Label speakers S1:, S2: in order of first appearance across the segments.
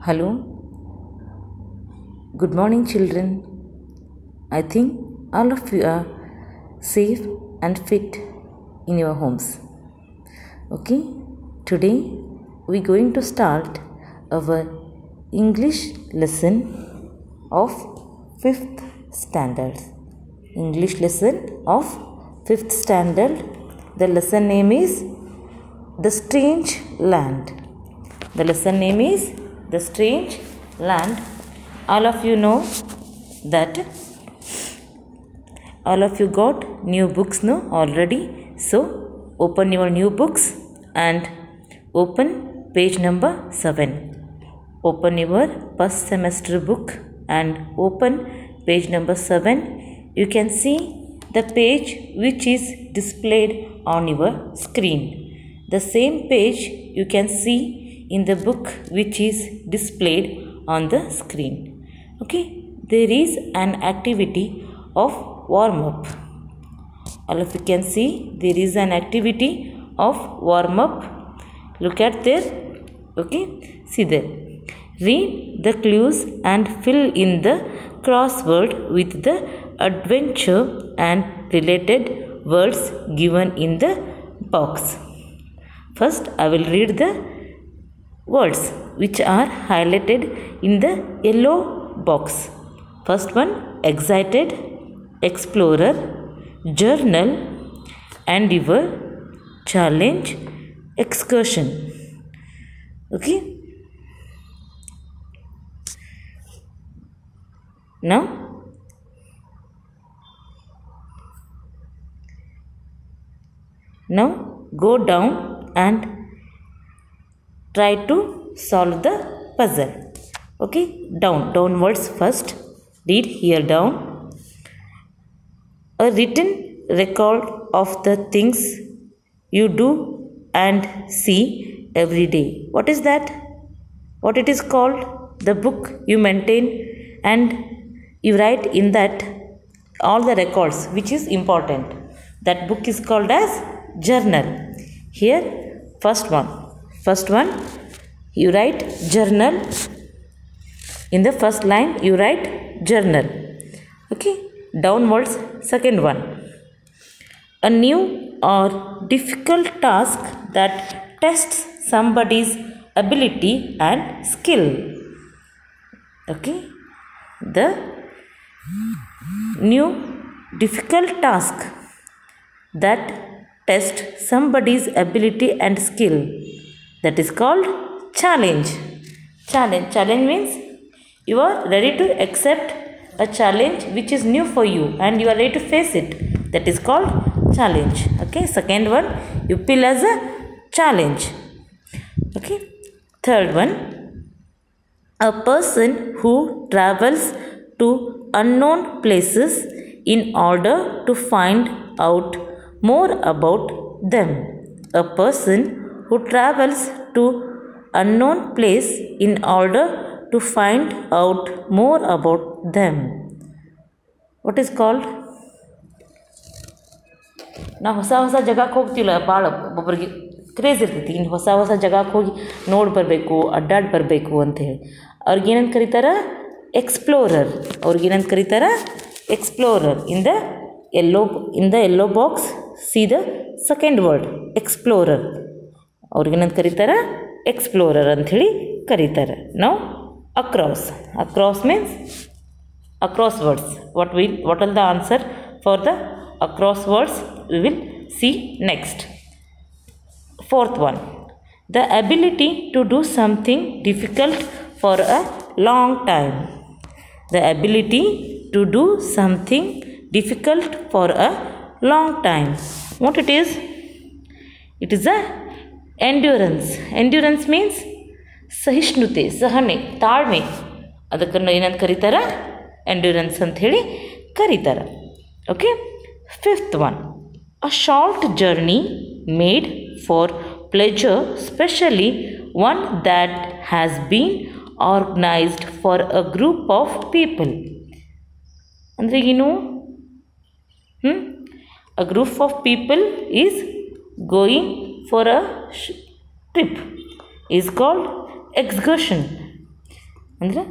S1: Hello, good morning, children. I think all of you are safe and fit in your homes. Okay, today we are going to start our English lesson of 5th standard. English lesson of 5th standard. The lesson name is The Strange Land. The lesson name is The Strange Land. All of you know that all of you got new books now already. So open your new books and open page number 7. Open your first semester book and open page number 7. You can see the page which is displayed on your screen. The same page you can see in the book which is displayed on the screen. Okay, there is an activity of warm up. All of you can see there is an activity of warm up. Look at there. Okay, see there. Read the clues and fill in the crossword with the adventure and related words given in the box. First, I will read the words which are highlighted in the yellow box. First one, excited, explorer, journal, endeavor, challenge, excursion. Okay. Now go down and try to solve the puzzle. Okay, downwards first. Read here down. A written record of the things you do and see every day. What is that? What it is called? The book you maintain and you write in that all the records which is important. That book is called as journal. Here first one you write journal. In the first line you write journal. Okay, downwards second one, a new or difficult task that tests somebody's ability and skill. Okay, the new difficult task that tests somebody's ability and skill, that is called challenge. Challenge means you are ready to accept a challenge which is new for you and you are ready to face it. That is called challenge. Okay, second one you feel as a challenge. Okay, third one, a person who travels to unknown places in order to find out more about them. A person who travels to unknown place in order to find out more about them. What is called? ನಾವು ಹೊಸ ಜಾಗಕ್ಕೆ ಹೋಗ್ತಿಲ್ಲ. ಭಾಳ ಒಬ್ಬೊಬ್ಬರಿಗೆ craze ಇರ್ತೈತಿ. ಇನ್ನು ಹೊಸ ಜಾಗಕ್ಕೆ ಹೋಗಿ ನೋಡಿ ಬರಬೇಕು, ಅಡ್ಡಾಡಿ ಬರಬೇಕು ಅಂಥೇಳಿ ಅವ್ರಿಗೇನಂತ ಕರೀತಾರೆ? ಎಕ್ಸ್ಪ್ಲೋರರ್. ಅವ್ರಿಗೇನಂತ ಕರೀತಾರೆ? Explorer. In the yellow box see the second word explorer. ಅವ್ರಿಗೇನಂತ ಕರೀತಾರೆ? ಎಕ್ಸ್ಪ್ಲೋರರ್ ಅಂಥೇಳಿ ಕರೀತಾರೆ. ನಾವು across means across words. What are the answer for the across words? We will see next. Fourth one, the ability to do something difficult for a long time. The ability to do something difficult for a long time. What it is? It is a endurance. Endurance means ಸಹಿಷ್ಣುತೆ, ಸಹನೆ, ತಾಳ್ಮೆ. ಅದಕ್ಕೆ ಏನಂತ ಕರೀತಾರೆ? Endurance ಅಂತ ಹೇಳಿ ಕರೀತಾರೆ. Okay, fifth one, a short journey made for pleasure, specially one that has been organised for a group of people. ಅಂದರೆ ಏನು? a group of people is going for a trip is called excursion. ಅಂದರೆ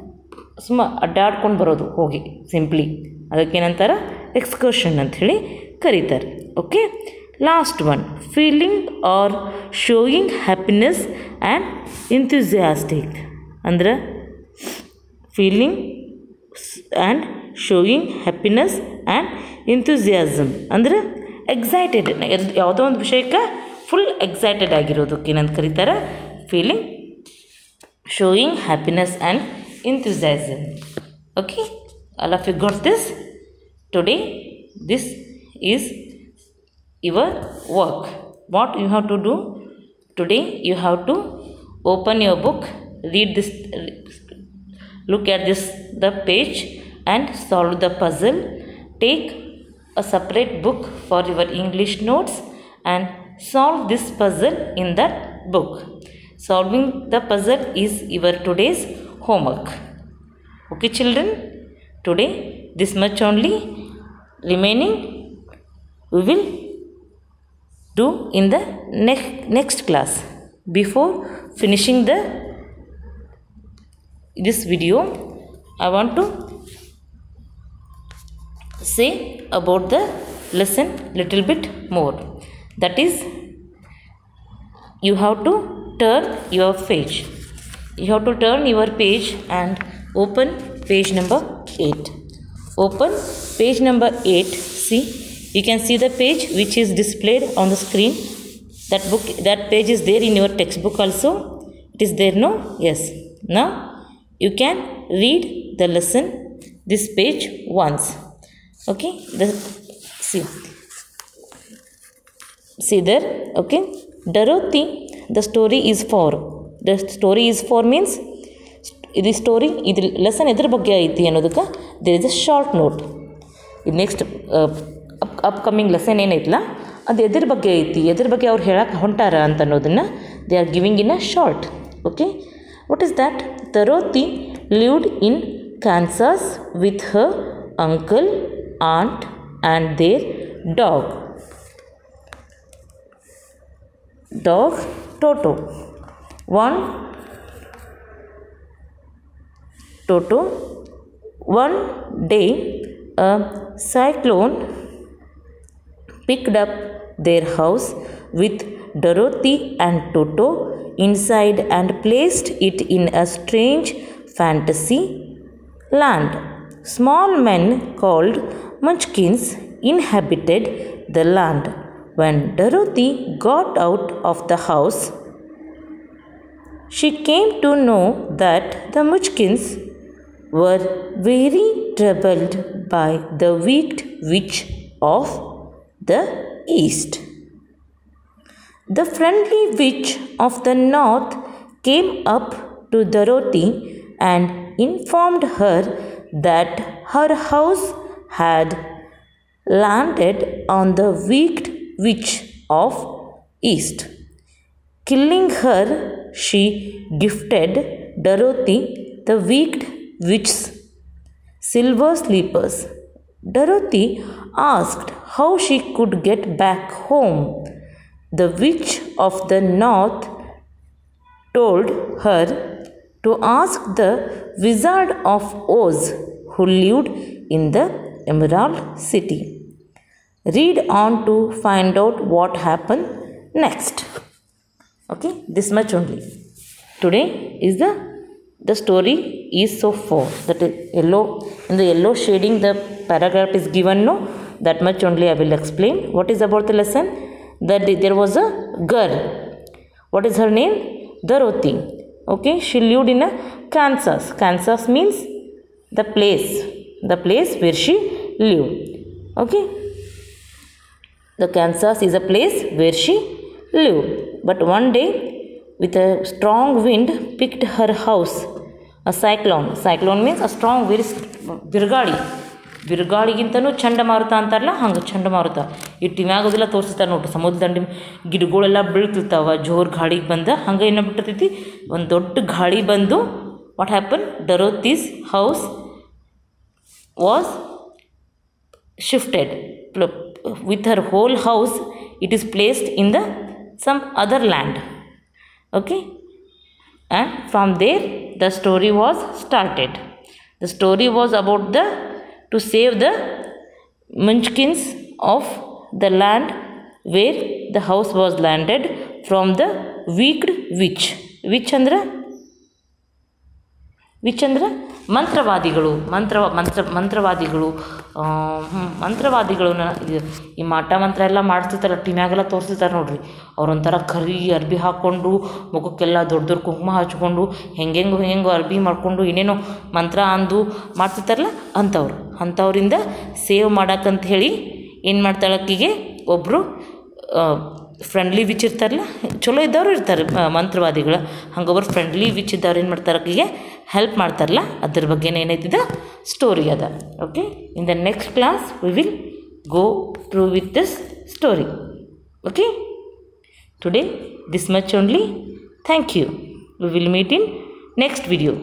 S1: ಸುಮ್ಮ ಅಡ್ಡಾಡ್ಕೊಂಡು ಬರೋದು ಹೋಗಿ simply, ಅದಕ್ಕೇನಂತಾರೆ excursion ಅಂಥೇಳಿ ಕರೀತಾರೆ. Okay, last one, feeling or showing happiness and enthusiastic. ಅಂದ್ರೆ feeling and showing happiness and enthusiasm ಅಂದರೆ ಎಕ್ಸೈಟೆಡ್, ಯಾವುದೋ ಒಂದು ವಿಷಯಕ್ಕೆ ಫುಲ್ ಎಕ್ಸೈಟೆಡ್ ಆಗಿರೋದಕ್ಕೆ ಏನಂತ ಕರೀತಾರೆ feeling, showing happiness and enthusiasm. Okay, all of you got this? Today this is your work. What you have to do today? You have to open your book, read this, look at this the page and solve the puzzle. Take a separate book for your English notes and solve this puzzle in that book. Solving the puzzle is your today's homework. Okay children, today this much only, remaining we will do in the next class. Before finishing this video, I want to say about the lesson little bit more. That is, you have to turn your page. You have to turn your page and open page number 8. Open page number 8. See, you can see the page which is displayed on the screen. That page is there in your textbook also. It is there, no? Yes. Now you can read the lesson, this page once. Okay, see there. Okay, Dorothy, the story is for. The story is for means ಇದು story, ಇದು lesson ಎದ್ರ ಬಗ್ಗೆ ಐತಿ ಅನ್ನೋದಕ್ಕೆ there is a short note. ಇದು next upcoming lesson ಏನೈತಲ್ಲ ಅದು ಎದ್ರ ಬಗ್ಗೆ ಐತಿ, ಎದ್ರ ಬಗ್ಗೆ ಅವ್ರು ಹೇಳಕ್ಕೆ ಹೊಂಟಾರ ಅಂತ ಅನ್ನೋದನ್ನು they are giving in a short. Okay, what is that? Dorothy lived in Kansas with her uncle, aunt and their dog Toto. One day a cyclone picked up their house with Dorothy and Toto inside and placed it in a strange fantasy land. Small men called Munchkins inhabited the land. When Dorothy got out of the house, she came to know that the Munchkins were very troubled by the wicked witch of the east. The friendly witch of the north came up to Dorothy and informed her that her house had landed on the wicked witch of east. Killing her, she gifted Dorothy the wicked witch's silver slippers. Dorothy asked how she could get back home. The witch of the north told her to ask the Wizard of Oz, who lived in the Emerald City. Read on to find out what happened next. Okay, this much only. Today is the story is so far. That yellow, in the yellow shading the paragraph is given, no? That much only I will explain. What is about the lesson? That there was a girl. What is her name? Dorothy. Okay, she lived in a Kansas. Kansas means the place where she lived. Okay, the Kansas is a place where she lived. But one day, with a strong wind, picked her house. A cyclone. Cyclone means a strong, very ಬಿರುಗಾಳಿಗಿಂತನೂ ಚಂಡಮಾರುತ ಅಂತಾರಲ್ಲ, ಹಂಗೆ ಚಂಡಮಾರುತ. ಈ ಟಿವ್ಯಾಗೋದೆಲ್ಲ ತೋರಿಸ್ತಾರೆ ನೋಡ್ರಿ, ಸಮುದ್ರ ದಂಡೆ ಗಿಡಗಳೆಲ್ಲ ಬೀಳ್ತಿರ್ತಾವೆ ಜೋರು ಗಾಳಿಗೆ ಬಂದ. ಹಂಗೆ ಏನಾಗ್ಬಿಟ್ಟಿರ್ತೈತಿ, ಒಂದು ದೊಡ್ಡ ಗಾಳಿ ಬಂದು what happen, Dorothy's house was shifted. With her whole house, it is placed in the some other land. Okay, and from there the story was started. The story was about to save the munchkins of the land where the house was landed from the wicked witch. Which ಅಂದ್ರೆ ಮಂತ್ರವಾದಿಗಳನ್ನ ಈ ಮಾಟ ಮಂತ್ರ ಎಲ್ಲ ಮಾಡ್ತಿರ್ತಾರೆ, ಟಿಮ್ಯಾಗೆಲ್ಲ ತೋರಿಸ್ತಿರ್ತಾರೆ ನೋಡ್ರಿ. ಅವ್ರೊಂಥರ ಕರಿ ಅರ್ಬಿ ಹಾಕ್ಕೊಂಡು ಮುಖಕ್ಕೆಲ್ಲ ದೊಡ್ಡ ದೊಡ್ಡ ಕುಂಕುಮ ಹಚ್ಕೊಂಡು ಹೆಂಗೆಂಗೋ ಅರ್ಬಿ ಮಾಡ್ಕೊಂಡು ಏನೇನೋ ಮಂತ್ರ ಅಂದು ಮಾಡ್ತಿರ್ತಾರಲ್ಲ ಅಂಥವ್ರಿಂದ ಸೇವ್ ಮಾಡೋಕ್ಕಂತ ಹೇಳಿ ಏನು ಮಾಡ್ತಾಳೆ ಆಕಿಗೆ ಒಬ್ಬರು ಫ್ರೆಂಡ್ಲಿ ವಿಚ್ ಇರ್ತಾರಲ್ಲ, ಚಲೋ ಇದ್ದವರು ಇರ್ತಾರೆ ಮಂತ್ರವಾದಿಗಳು, ಹಂಗೊಬ್ಬರು ಫ್ರೆಂಡ್ಲಿ ವಿಚ್ ಇದ್ದವ್ರು ಏನು ಮಾಡ್ತಾರೆ ಆಕಿಗೆ ಹೆಲ್ಪ್ ಮಾಡ್ತಾರಲ್ಲ, ಅದ್ರ ಬಗ್ಗೆನೇ ಏನೈತಿದ ಸ್ಟೋರಿ ಅದ. Okay, in the next class we will go through with this story. Okay, today this much only. Thank you. We will meet in next video.